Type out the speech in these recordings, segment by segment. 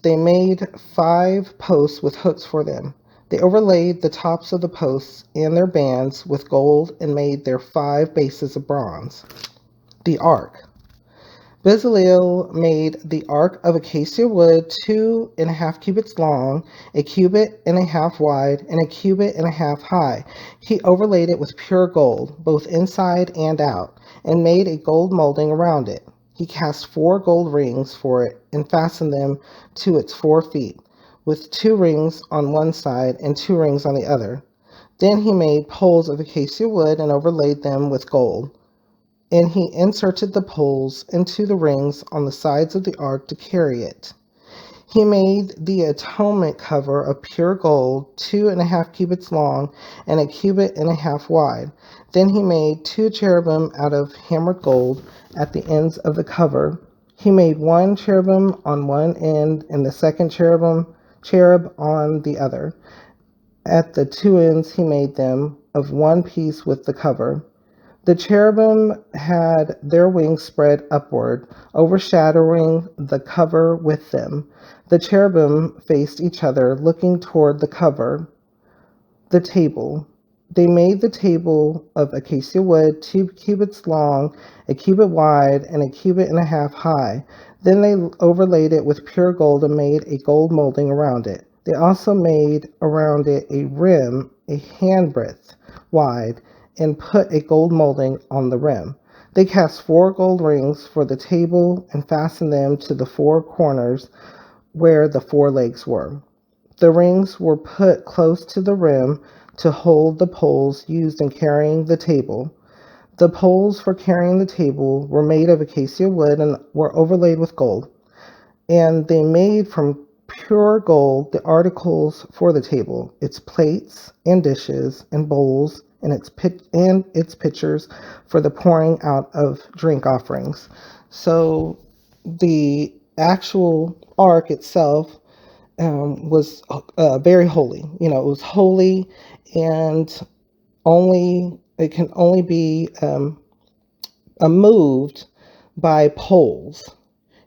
They made 5 posts with hooks for them. They overlaid the tops of the posts and their bands with gold and made their 5 bases of bronze. The ark. Bezaleel made the ark of acacia wood 2.5 cubits long, a cubit and a half wide, and a cubit and a half high. He overlaid it with pure gold, both inside and out, and made a gold molding around it. He cast 4 gold rings for it and fastened them to its 4 feet, with 2 rings on one side and 2 rings on the other. Then he made poles of acacia wood and overlaid them with gold. And he inserted the poles into the rings on the sides of the ark to carry it. He made the atonement cover of pure gold, 2.5 cubits long and a cubit and a half wide. Then he made 2 cherubim out of hammered gold at the ends of the cover. He made 1 cherubim on one end and the second cherub on the other. At the 2 ends he made them of one piece with the cover. The cherubim had their wings spread upward, overshadowing the cover with them. The cherubim faced each other, looking toward the cover. The table. They made the table of acacia wood, 2 cubits long, a cubit wide, and a cubit and a half high. Then they overlaid it with pure gold and made a gold molding around it. They also made around it a rim a handbreadth wide and put a gold molding on the rim. They cast 4 gold rings for the table and fastened them to the 4 corners where the 4 legs were. The rings were put close to the rim to hold the poles used in carrying the table. The poles for carrying the table were made of acacia wood and were overlaid with gold. And they made from pure gold the articles for the table, its plates and dishes and bowls, and its pitchers for the pouring out of drink offerings. So the actual ark itself was very holy. It was holy, and it can only be moved by poles.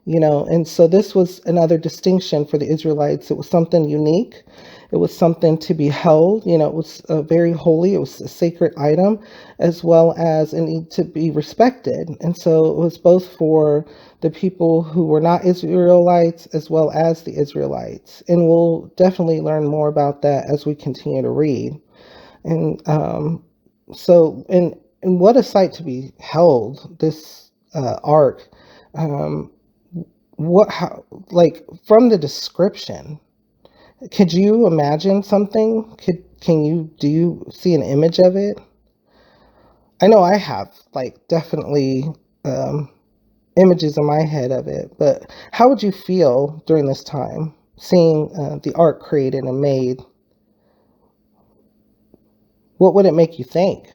And so this was another distinction for the Israelites. It was something unique. It was something to be held. It was very holy. It was a sacred item, as well as it needed to be respected. And so it was both for the people who were not Israelites as well as the Israelites. And we'll definitely learn more about that as we continue to read. And and what a sight to be held, this ark. Um, from the description, could you imagine something? Do you see an image of it? I know I have, definitely, images in my head of it, but how would you feel during this time seeing the art created and made? What would it make you think?